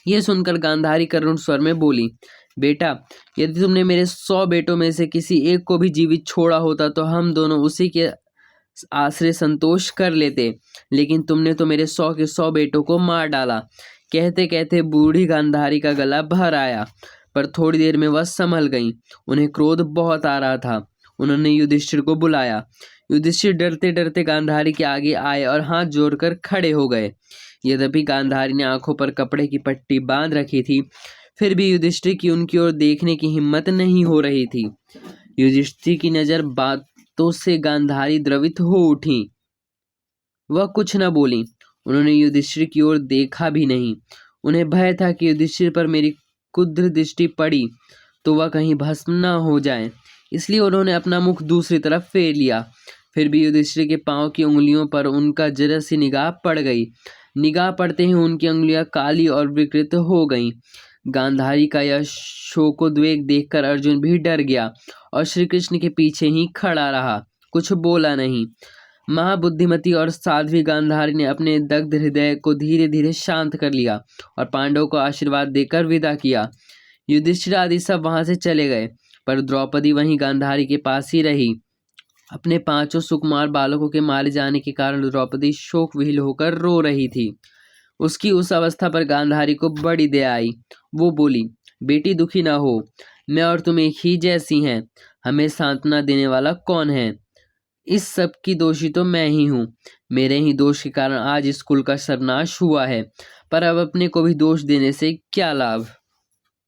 ये सुनकर गांधारी करुण स्वर में बोली, बेटा, यदि तुमने मेरे 100 बेटों में से किसी एक को भी जीवित छोड़ा होता तो हम दोनों उसी के आश्रय संतोष कर लेते, लेकिन तुमने तो मेरे 100 के 100 बेटों को मार डाला। कहते कहते बूढ़ी गांधारी का गला भर आया, पर थोड़ी देर में वह संभल गईं। उन्हें क्रोध बहुत आ रहा था। उन्होंने युधिष्ठिर को बुलाया। युधिष्ठिर डरते डरते गांधारी के आगे आए और हाथ जोड़कर खड़े हो गए। यद्यपि गांधारी ने आंखों पर कपड़े की पट्टी बांध रखी थी, फिर भी युधिष्ठिर की उनकी ओर देखने की हिम्मत नहीं हो रही थी। युधिष्ठिर की नजर बातों से गांधारी द्रवित हो उठी। वह कुछ न बोली। उन्होंने युधिष्ठिर की ओर देखा भी नहीं। उन्हें भय था कि युधिष्ठिर पर मेरी कुद्र दृष्टि पड़ी तो वह कहीं भस्म न हो जाए, इसलिए उन्होंने अपना मुख दूसरी तरफ फेर लिया। फिर भी युधिष्ठिर के पांव की उंगलियों पर उनका जरा सी निगाह पड़ गई। निगाह पड़ते ही उनकी उंगलियां काली और विकृत हो गईं। गांधारी का यह शोकोद्वेग देखकर अर्जुन भी डर गया और श्री कृष्ण के पीछे ही खड़ा रहा, कुछ बोला नहीं। महाबुद्धिमती और साध्वी गांधारी ने अपने दग्ध हृदय को धीरे धीरे शांत कर लिया और पांडवों को आशीर्वाद देकर विदा किया। युधिष्ठिर आदि सब वहां से चले गए, पर द्रौपदी वहीं गांधारी के पास ही रही। अपने 5 सुकुमार बालकों के मारे जाने के कारण द्रौपदी शोक विह्वल होकर रो रही थी। उसकी उस अवस्था पर गांधारी को बड़ी दया आई। वो बोली, बेटी दुखी ना हो, मैं और तुम एक ही जैसी हैं। हमें सांत्वना देने वाला कौन है? इस सब की दोषी तो मैं ही हूँ। मेरे ही दोष के कारण आज इस कुल का सर्वनाश हुआ है, पर अब अपने को भी दोष देने से क्या लाभ।